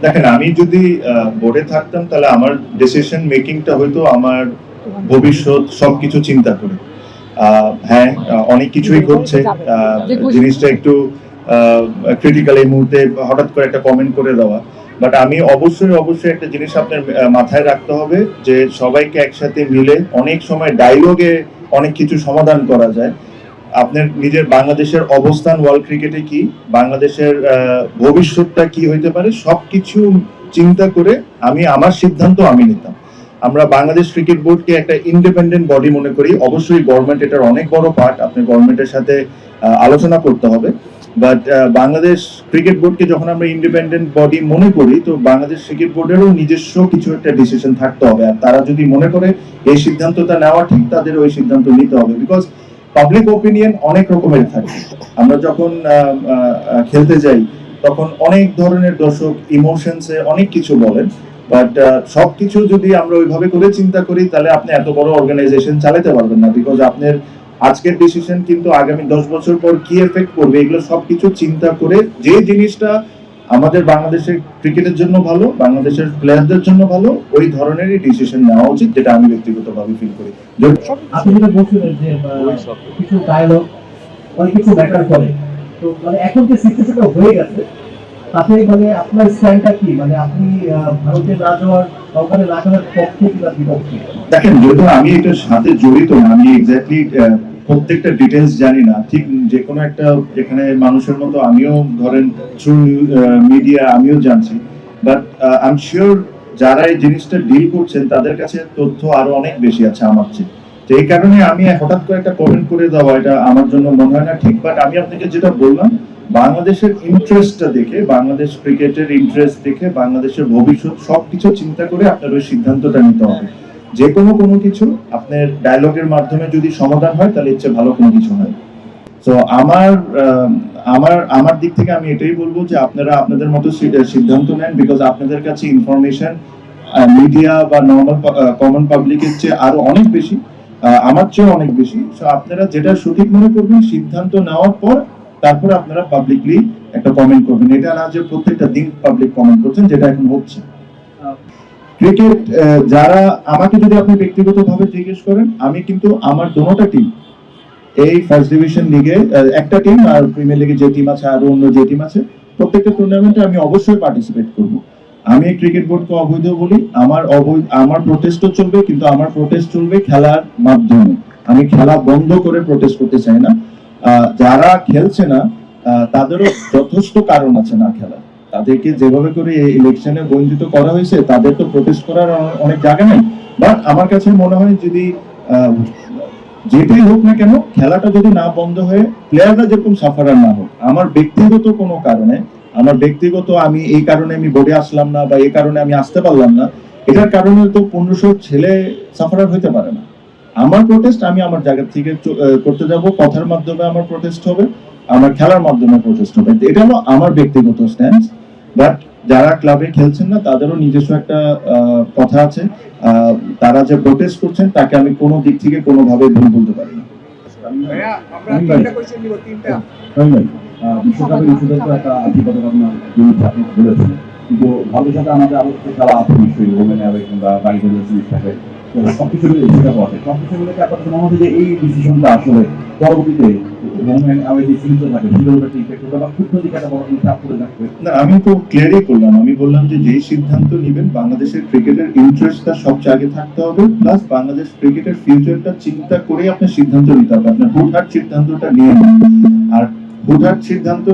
দেখেন, আমি যদি বোর্ডে থাকতাম তাহলে আমার ডিসিশন মেকিংটা হয়তো আমার ভবিষ্যৎ সবকিছু চিন্তা করে। হ্যাঁ, অনেক কিছুই ঘটছে। জিনিসটা একটু ক্রিটিক্যাল এই মুহূর্তে হঠাৎ করে একটা কমেন্ট করে দেওয়া। বাট আমি অবশ্যই একটা জিনিস আপনার মাথায় রাখতে হবে যে সবাইকে একসাথে মিলে অনেক সময় ডায়লগে অনেক কিছু সমাধান করা যায়। আপনার নিজের বাংলাদেশের অবস্থান ওয়ার্ল্ড ক্রিকেটে কি, বাংলাদেশের ভবিষ্যৎটা কি হইতে পারে, সবকিছু চিন্তা করে আমি আমার সিদ্ধান্ত আমি নিতাম। আমরা বাংলাদেশ ক্রিকেট বোর্ডকে একটা ইন্ডিপেন্ডেন্ট বডি মনে করি। অবশ্যই গভর্নমেন্ট এটার অনেক বড় পার্ট, আপনি গভর্নমেন্টের সাথে আলোচনা করতে হবে। বাট বাংলাদেশ ক্রিকেট বোর্ডকে যখন আমরা ইন্ডিপেন্ডেন্ট বডি মনে করি, তো বাংলাদেশ ক্রিকেট বোর্ডেরও নিজস্ব কিছু একটা ডিসিশন থাকতে হবে। আর তারা যদি মনে করে এই সিদ্ধান্তটা নেওয়া ঠিক, তাদের ওই সিদ্ধান্ত নিতে হবে। বিকজ পাবলিক ওপিনিয়ন অনেক রকমের থাকে। আমরা যখন খেলতে যাই তখন অনেক ধরনের দর্শক ইমোশনসে অনেক কিছু বলেন। বাট সবকিছু যদি আমরা ওইভাবে করে চিন্তা করি, তাহলে আপনি এত বড় অর্গানাইজেশন চালাতে পারবেন না। বিকজ আপনার আজকের ডিসিশন কিন্তু আগামী 10 বছর পর কি এফেক্ট করবে, এগুলো সবকিছু চিন্তা করে যে জিনিসটা আমাদের বাংলাদেশের ক্রিকেটের জন্য ভালো, বাংলাদেশের প্লেয়ারদের জন্য ভালো, ওই ধরনেরই ডিসিশন নেওয়া উচিত, যেটা আমি ব্যক্তিগতভাবে ফিল করি। আপনি যেটা বলছিলেন যে কিছু ডায়লগ অনেক কিছু ম্যাটার করে, তো মানে এখন যে সিচুয়েশনটা হয়ে গেছে তাতে মানে আপনার স্ট্যান্ডটা কি, মানে আপনি ভারতের না যাওয়ার ওখানে না যাওয়ার পক্ষে কিংবা বিপক্ষে? দেখেন, যেহেতু আমি এটার সাথে জড়িত না, আমি এক্স্যাক্টলি প্রত্যেকটা ডিটেলস জানি না। ঠিক যে কোনো একটা এখানে মানুষের মতো আমিও ধরেন থ্রু মিডিয়া আমিও জানছি। বাট আই এম শিওর যারা এই জিনিসটা ডিল করছেন তাদের কাছে তথ্য আরো অনেক বেশি আছে আমার চেয়ে। তো এই কারণে আমি হঠাৎ করে একটা কমেন্ট করে দেওয়া, এটা আমার জন্য মনে হয় না ঠিক। বাট আমি আপনাকে যেটা বললাম, বাংলাদেশের ইন্টারেস্টটা দেখে, বাংলাদেশ ক্রিকেটের ইন্টারেস্ট দেখে, বাংলাদেশের ভবিষ্যৎ সবকিছু চিন্তা করে আপনার ওই সিদ্ধান্তটা নিতে হবে। যে কোনো কিছু আপনার ডায়লগের মাধ্যমে যদি সমাধান হয়, তাহলে ইচ্ছে ভালো কোনো কিছু হয়। তো আমার দিক থেকে আমি এটাই বলবো যে আপনারা আপনাদের মতো সিদ্ধান্ত নেন। বিকজ আপনাদের কাছে ইনফরমেশন মিডিয়া বা নর্মাল কমন পাবলিকের চেয়ে আরো অনেক বেশি, আমার চেয়ে অনেক বেশি। সো আপনারা যেটা সঠিক মনে করবেন, সিদ্ধান্ত নেওয়ার পর তারপরে আপনারা পাবলিকলি একটা কমেন্ট করবেন। এটা না যে প্রত্যেকটা দিন পাবলিক কমেন্ট করছেন, যেটা এখন হচ্ছে। ক্রিকেট যারা, আমাকে যদি আপনি ব্যক্তিগতভাবে জিজ্ঞেস করেন, আমি কিন্তু আমার দোনোটা টিম, এই ফার্স্ট ডিভিশন লিগে একটা টিম আর প্রিমিয়ার লিগে যে টিম আছে, আরো অন্য যে টিম আছে, প্রত্যেকটা টুর্নামেন্টে আমি অবশ্যই পার্টিসিপেট করব। আমি ক্রিকেট বোর্ডকে অবৈধ বলি, আমার প্রোটেস্টও চলবে, কিন্তু আমার প্রোটেস্ট চলবে খেলার মাধ্যমে। আমি খেলা বন্ধ করে প্রোটেস্ট করতে চাই না। যারা খেলছে না তাদেরও যথেষ্ট কারণ আছে না খেলা। তাদেরকে যেভাবে করে এই ইলেকশনে বঞ্চিত করা হয়েছে, তাদের তো প্রোটেস্ট করার অনেক জায়গা নেই। বাট আমার কাছে মনে হয় যদি যেটাই হোক না কেন, খেলাটা যদি না বন্ধ হয়ে প্লেয়াররা যেরকম সাফারার না হোক, আমার ব্যক্তিগত কোনো কারণে, আমি এই কারণে আমি বোর্ডে আসলাম না বা এই কারণে আমি আসতে পারলাম না, এটার কারণে তো 1500 ছেলে সাফারার হইতে পারে না। আমার প্রোটেস্ট আমি আমার জায়গা থেকে করতে যাব, কথার মাধ্যমে আমার প্রোটেস্ট হবে, আমার খেলার মাধ্যমে প্রোটেস্ট হবে। এটা হলো আমার ব্যক্তিগত স্ট্যান্স। বাট যারা ক্লাবে খেলছেন না, তাদেরও নিজস্ব একটা কথা আছে। তারা যে প্রোটেস্ট করছেন, তাকে আমি কোনো দিক থেকে কোনোভাবে ভুল বলতে পারি না। বিশ্বকাপের ইস্যুতে তো একটা আর্থিকতা আপনার আপনি বলেছেন, কিন্তু ভারতের সাথে আমাদের আরো খেলা আছে নিশ্চয়ই, ওমেন অ্যাওয়ে কিংবা বাড়িতে জিনিস থাকে, সবকিছু মিলে ইস্যুটা বটে। সবকিছু মিলে আপনার মনে হচ্ছে যে এই ডিসিশনটা আসলে পরবর্তীতে ওমেন অ্যাওয়ে যে সিরিজটা থাকে সেটার উপর ইফেক্ট করবে বা ক্ষুদ্র দিকে একটা বড় চাপ পড়ে থাকবে। না, আমি তো ক্লিয়ারই করলাম। আমি বললাম যে যেই সিদ্ধান্ত নেবেন, বাংলাদেশের ক্রিকেটের ইন্টারেস্টটা সবচেয়ে আগে থাকতে হবে, প্লাস বাংলাদেশ ক্রিকেটের ফিউচারটা চিন্তা করে আপনার সিদ্ধান্ত নিতে হবে। আপনার হুটহাট সিদ্ধান্তটা নিয়ে নেন। আর হুটহাট সিদ্ধান্ত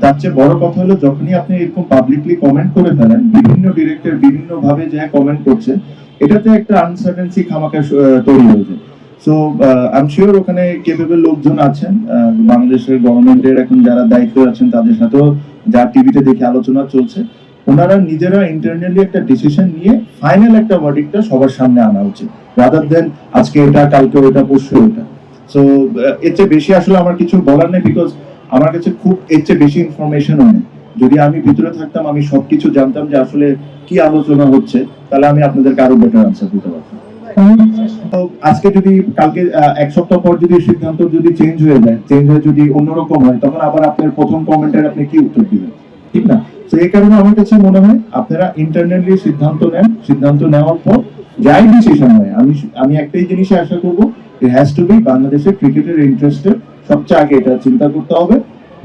তার চেয়ে বড় কথা হলো, যখনই আপনি এরকম পাবলিকলি কমেন্ট করে ফেলেন, বিভিন্ন ডিরেক্টর বিভিন্ন ভাবে যে কমেন্ট করছে, এটাতে একটা আনসার্টেনসি খামাখা তৈরি হয়েছে। সো আই এম শিওর ওখানে কেপেবল লোকজন আছেন, বাংলাদেশের গভর্নমেন্টের এখন যারা দায়িত্ব আছেন, তাদের সাথেও যা টিভিতে দেখে আলোচনা চলছে, ওনারা নিজেরা ইন্টারনালি একটা ডিসিশন নিয়ে ফাইনাল একটা ভার্ডিক্টটা সবার সামনে আনা উচিত, রাদার দেন আজকে এটা, কালকে ওটা, পরশু ওটা। সো এর চেয়ে বেশি আসলে আমার কিছু বলার নেই। বিকজ আমার কাছে খুব এর চেয়ে বেশি ইনফরমেশনও নেই। যদি আমি ভিতরে থাকতাম, আমি সবকিছু জানতাম যে আসলে কি আলোচনা হচ্ছে, তাহলে আমি আপনাদেরকে আরো বেটার আনসার দিতে পারতাম। আজকে যদি কালকে এক সপ্তাহ পর যদি সিদ্ধান্ত যদি চেঞ্জ হয়ে যদি অন্যরকম হয়, তখন আবার আপনার প্রথম কমেন্টের আপনি কি উত্তর দিবেন? ঠিক না? তো এই কারণে আমার কাছে মনে হয় আপনারা ইন্টারনালি সিদ্ধান্ত নেন, সিদ্ধান্ত নেওয়ার পর যাই ডিসিশন হয়, আমি একটাই জিনিসে আশা করবো, ইট হ্যাজ টু বি বাংলাদেশের ক্রিকেটের ইন্টারেস্টে সবচেয়ে আগে এটা চিন্তা করতে হবে,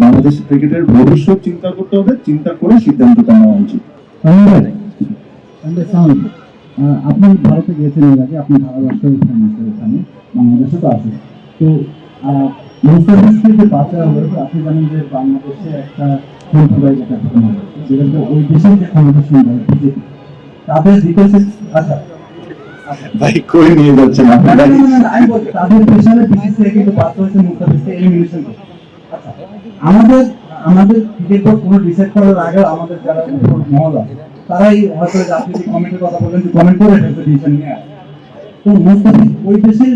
বাংলাদেশ ক্রিকেটের ভবিষ্যৎ চিন্তা করতে হবে, চিন্তা করে সিদ্ধান্তটা নেওয়া উচিত। আপনি ভারতে গিয়েছেন এর আগে, আপনি ভারতবর্ষের এখানে বাংলাদেশে তো আছে, তো মুস্তাফিজকে যে বাচ্চা হয়েছে, আপনি জানেন যে বাংলাদেশে একটা ফুটবল একটা ঘটনা হয়েছে, যেখানে ওই দেশের যে ক্ষমতাসীন দল বিজেপি তাদের ডিটেলসে, আচ্ছা ভাই কই নিয়ে যাচ্ছেন আপনারা? আমি বলছি তাদের পেছনে বিসিসিআই কিন্তু বাধ্য হয়েছে মুস্তাফিজকে এলিমিনেশন করতে। আচ্ছা, আমাদের আমাদের ক্রিকেট বোর্ড কোনো ডিসাইড করার আগে আমাদের যারা মহল আছে তারাই হয়তো আপনি যে কমেন্টের কথা বললেন যে কমেন্ট করে ফেলতে ডিসিশন নিয়ে আসে। তো মুস্তাফিজ ওই দেশের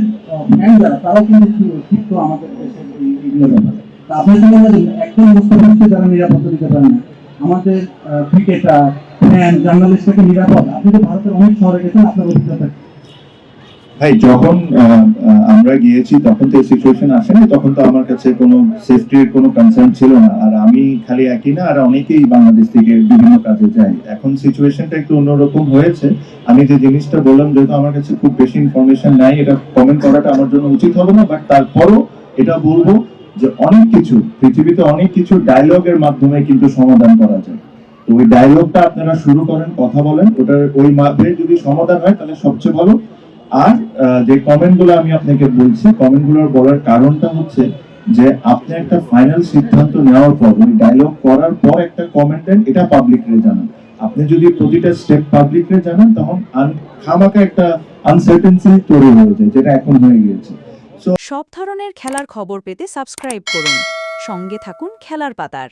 ফ্যান যারা তারাও কিন্তু ক্ষিপ্ত আমাদের দেশের এইগুলো ব্যাপারে। তা আপনি কি মনে হয় একজন মুস্তাফিজকে যারা নিরাপত্তা দিতে পারেন না, আমাদের ক্রিকেটার ফ্যান জার্নালিস্টকে নিরাপদ? আপনি তো ভারতের অনেক শহরে গেছেন, আপনার অভিজ্ঞতা কি? ভাই যখন আমরা গিয়েছি তখন তো এই সিচুয়েশন আসেনি, তখন তো আমার কাছে কোনো সেফটির কোনো কনসার্ন ছিল না। আর আমি খালি একই না, আর অনেকেই বাংলাদেশ থেকে বিভিন্ন কাজে যায়। এখন সিচুয়েশনটা একটু অন্যরকম হয়েছে। আমি যে জিনিসটা বললাম, যেহেতু আমার কাছে খুব বেশি ইনফরমেশন নাই, এটা কমেন্ট করাটা আমার জন্য উচিত হবে না, বাট তারপরও এটা বলবো যে অনেক কিছু পৃথিবীতে অনেক কিছু ডায়লগের মাধ্যমে কিন্তু সমাধান করা যায়। তো ওই ডায়লগটা আপনারা শুরু করেন, কথা বলেন, ওটার ওই মাধ্যমে যদি সমাধান হয় তাহলে সবচেয়ে ভালো। আর যে কমেন্ট গুলো আমি আপনাকে বলছি, কমেন্ট গুলোর বলার কারণটা হচ্ছে যে আপনি একটা ফাইনাল সিদ্ধান্ত নেওয়ার পর, ওই ডায়লগ করার পর একটা কমেন্ট দেন, এটা পাবলিকরে জানান। আপনি যদি প্রতিটা স্টেপ পাবলিকরে জানান, তখন খামাকা একটা আনসার্টেনসি তৈরি হয়ে যায়, যেটা এখন হয়ে গিয়েছে। সব ধরনের খেলার খবর পেতে সাবস্ক্রাইব করুন। সঙ্গে থাকুন খেলার পাতার।